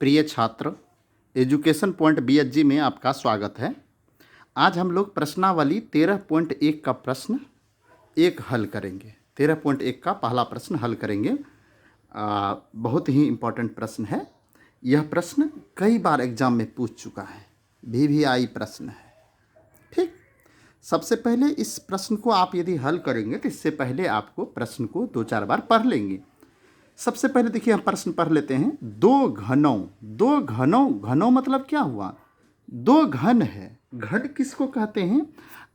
प्रिय छात्र, education point BHG में आपका स्वागत है। आज हम लोग प्रश्नावली 13.1 का प्रश्न एक हल करेंगे। 13.1 का पहला प्रश्न हल करेंगे। बहुत ही इम्पोर्टेंट प्रश्न है। यह प्रश्न कई बार एग्जाम में पूछ चुका है, वीवीआई प्रश्न है। ठीक, सबसे पहले इस प्रश्न को आप यदि हल करेंगे तो इससे पहले आपको प्रश्न को 2-4 बार पढ़ लेंगे। सबसे पहले देखिए, हम प्रश्न पढ़ लेते हैं। दो घनों मतलब क्या हुआ? दो घन है। घन किसको कहते हैं?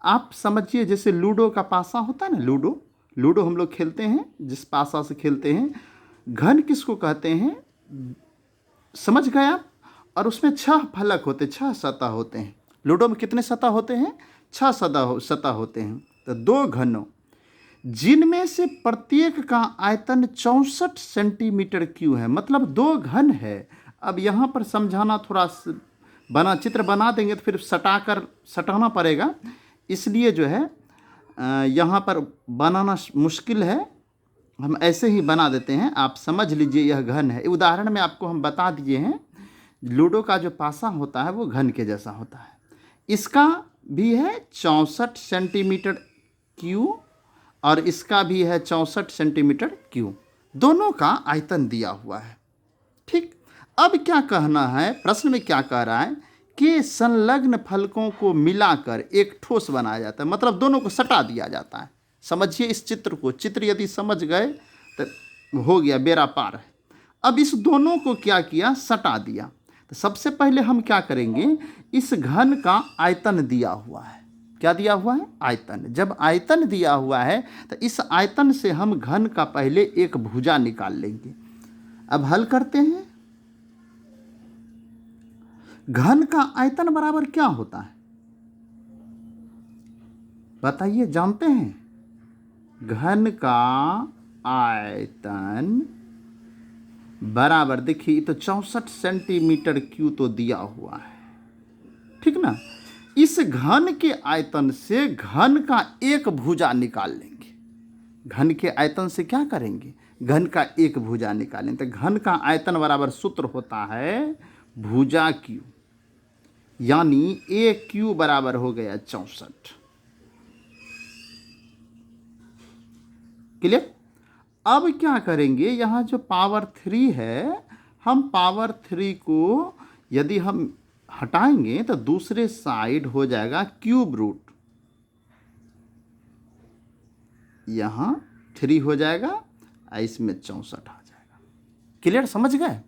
आप समझिए, जैसे लूडो का पासा होता है ना, लूडो हम लोग खेलते हैं, जिस पासा से खेलते हैं। घन किसको कहते हैं? समझ गए आप? और उसमें 6 फलक होते, 6 सतह होते हैं। लूडो में कितने सतह होते हैं? 6 सतह होते हैं। तो दो घनों, जिनमें से प्रत्येक का आयतन 64 सेंटीमीटर क्यूब है, मतलब दो घन है। अब यहाँ पर समझाना थोड़ा चित्र बना देंगे तो फिर सटाना पड़ेगा, इसलिए जो है यहाँ पर बनाना मुश्किल है। हम ऐसे ही बना देते हैं, आप समझ लीजिए यह घन है। उदाहरण में आपको हम बता दिए हैं, लूडो का जो पासा होता है वो घन के जैसा होता है। इसका भी है 64 सेंटीमीटर क्यूब और इसका भी है 64 सेंटीमीटर क्यूब। दोनों का आयतन दिया हुआ है। ठीक, अब क्या कहना है, प्रश्न में क्या कह रहा है कि संलग्न फलकों को मिलाकर एक ठोस बनाया जाता है, मतलब दोनों को सटा दिया जाता है। समझिए इस चित्र को, चित्र यदि समझ गए तो हो गया, बेड़ा पार है। अब इस दोनों को क्या किया? सटा दिया। तो सबसे पहले हम क्या करेंगे, इस घन का आयतन दिया हुआ है। क्या दिया हुआ है? आयतन। जब आयतन दिया हुआ है तो इस आयतन से हम घन का पहले एक भुजा निकाल लेंगे। अब हल करते हैं। घन का आयतन बराबर क्या होता है बताइए, जानते हैं? घन का आयतन बराबर, देखिए तो 64 सेंटीमीटर क्यूब तो दिया हुआ है, ठीक ना। इस घन के आयतन से घन का एक भुजा निकाल लेंगे। घन के आयतन से क्या करेंगे? घन का एक भुजा निकालेंगे। तो घन का आयतन बराबर सूत्र होता है भुजा क्यू, यानी ए क्यू बराबर हो गया 64। क्लियर? अब क्या करेंगे, यहां जो पावर 3 है, हम पावर 3 को यदि हम हटाएंगे तो दूसरे साइड हो जाएगा क्यूब रूट। यहां 3 हो जाएगा, इसमें 64 आ जाएगा। क्लियर? समझ गए?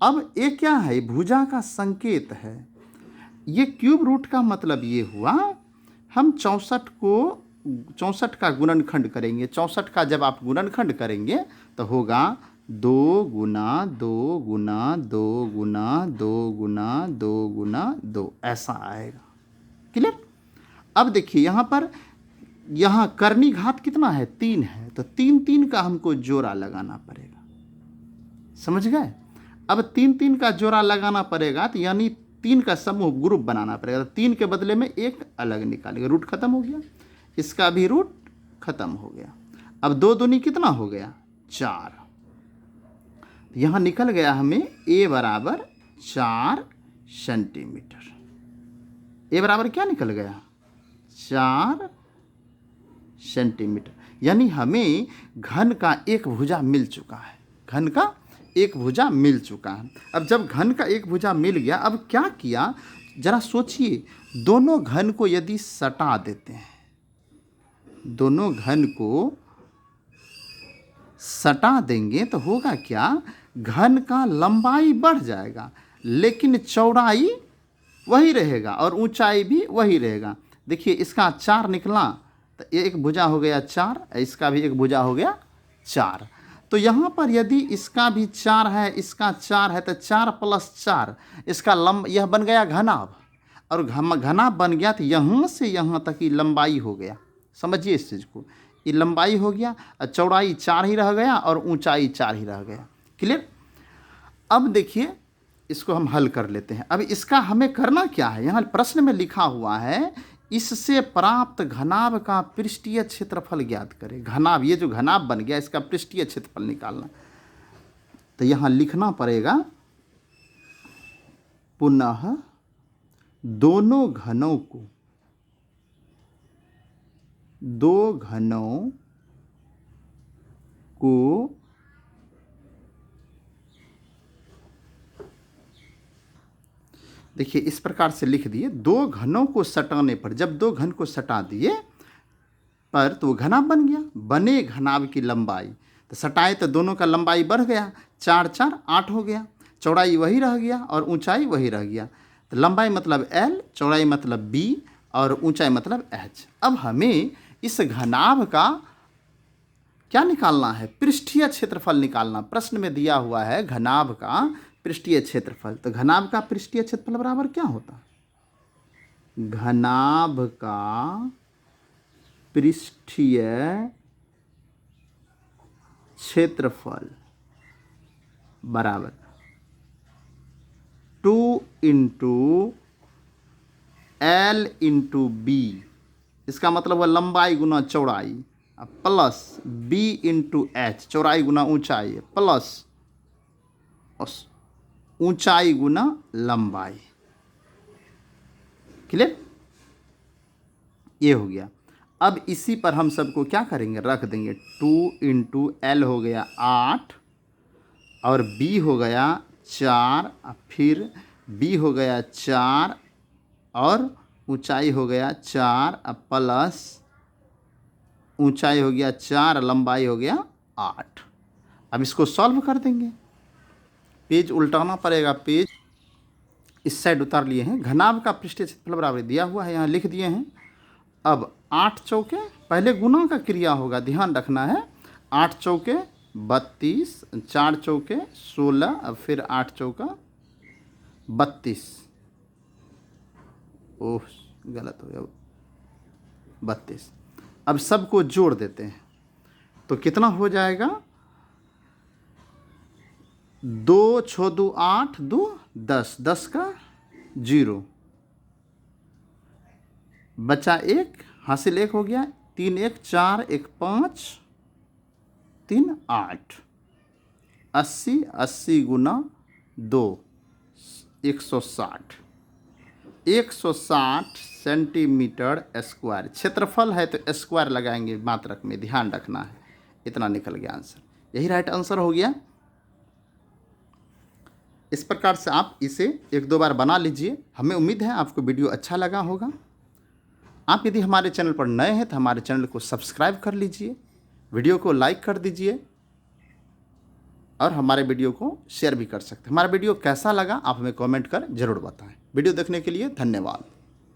अब ये क्या है? भुजा का संकेत है। ये क्यूब रूट का मतलब ये हुआ, हम 64 का गुणनखंड करेंगे। 64 का जब आप गुणनखंड करेंगे तो होगा 2 गुना 2 गुना 2 गुना 2 गुना 2 गुना 2, ऐसा आएगा। क्लियर? अब देखिए यहाँ करनी घात कितना है? 3 है, तो 3 का हमको जोड़ा लगाना पड़ेगा। समझ गए? अब 3 का जोड़ा लगाना पड़ेगा, तो यानी 3 का समूह ग्रुप बनाना पड़ेगा। तो 3 के बदले में एक अलग निकालेंगे। रूट खत्म हो गया, इसका भी रूट खत्म हो गया। अब 2 दूनी कितना हो गया? 4। यहां निकल गया हमें ए बराबर 4 सेंटीमीटर। ए बराबर क्या निकल गया? 4 सेंटीमीटर। यानी हमें घन का एक भुजा मिल चुका है। घन का एक भुजा मिल चुका है। अब जब घन का एक भुजा मिल गया, अब क्या किया जरा सोचिए। दोनों घन को यदि सटा देते हैं, दोनों घन को सटा देंगे तो होगा क्या? घन का लंबाई बढ़ जाएगा, लेकिन चौड़ाई वही रहेगा और ऊंचाई भी वही रहेगा। देखिए इसका 4 निकला तो एक भुजा हो गया 4, इसका भी एक भुजा हो गया 4। तो यहाँ पर यदि इसका भी 4 है, इसका 4 है, तो 4 + 4 इसका यह बन गया घनाभ। और घनाभ बन गया तो यहाँ से यहाँ तक की लंबाई हो गया। समझिए इस चीज़ को, ये लंबाई हो गया और चौड़ाई 4 ही रह गया और ऊंचाई 4 ही रह गया। क्लियर? अब देखिए इसको हम हल कर लेते हैं। अब इसका हमें करना क्या है? यहाँ प्रश्न में लिखा हुआ है, इससे प्राप्त घनाभ का पृष्ठीय क्षेत्रफल ज्ञात करें। घनाभ, ये जो घनाभ बन गया, इसका पृष्ठीय क्षेत्रफल निकालना। तो यहाँ लिखना पड़ेगा पुनः दोनों घनों को, दो घनों को देखिए इस प्रकार से लिख दिए, दो घनों को सटाने पर, जब दो घन को सटा दिए पर तो घना बन गया। बने घनाभ की लंबाई, तो सटाए तो दोनों का लंबाई बढ़ गया, 4 4 8 हो गया, चौड़ाई वही रह गया और ऊंचाई वही रह गया। तो लंबाई मतलब L, चौड़ाई मतलब B और ऊंचाई मतलब H। अब हमें इस घनाभ का क्या निकालना है? पृष्ठीय क्षेत्रफल निकालना। प्रश्न में दिया हुआ है घनाभ का पृष्ठीय क्षेत्रफल। तो घनाभ का पृष्ठीय क्षेत्रफल बराबर क्या होता? घनाभ का पृष्ठीय क्षेत्रफल बराबर 2 × L × B। इसका मतलब है लंबाई गुना चौड़ाई प्लस B × H, चौड़ाई गुना ऊंचाई प्लस ऊंचाई गुना लंबाई। क्लियर? ये हो गया। अब इसी पर हम सबको क्या करेंगे? रख देंगे। 2 × L हो गया 8 और B हो गया 4, फिर B हो गया 4 और ऊंचाई हो गया 4 प्लस ऊंचाई हो गया 4, लंबाई हो गया 8। अब इसको सॉल्व कर देंगे। पेज उल्टाना पड़ेगा, पेज इस साइड उतार लिए हैं। घनाभ का पृष्ठीय क्षेत्रफल बराबर दिया हुआ है, यहाँ लिख दिए हैं। अब 8 चौके, पहले गुना का क्रिया होगा, ध्यान रखना है। 8 चौके 32, 4 चौके 16, अब फिर 8 चौका 32। ओह गलत हो गया, 32। अब सबको जोड़ देते हैं तो कितना हो जाएगा? 2 6 2 8, 2 10, 10 का 0, बचा 1, हासिल 1 हो गया। 3 1 4, 1 5, 3 8, 80, 80 गुना 2 160, 160 सेंटीमीटर स्क्वायर। क्षेत्रफल है तो स्क्वायर लगाएंगे मात्रक में, ध्यान रखना है। इतना निकल गया आंसर, यही राइट आंसर हो गया। इस प्रकार से आप इसे 1-2 बार बना लीजिए। हमें उम्मीद है आपको वीडियो अच्छा लगा होगा। आप यदि हमारे चैनल पर नए हैं तो हमारे चैनल को सब्सक्राइब कर लीजिए, वीडियो को लाइक कर दीजिए और हमारे वीडियो को शेयर भी कर सकते हैं। हमारा वीडियो कैसा लगा आप हमें कमेंट कर जरूर बताएं। वीडियो देखने के लिए धन्यवाद।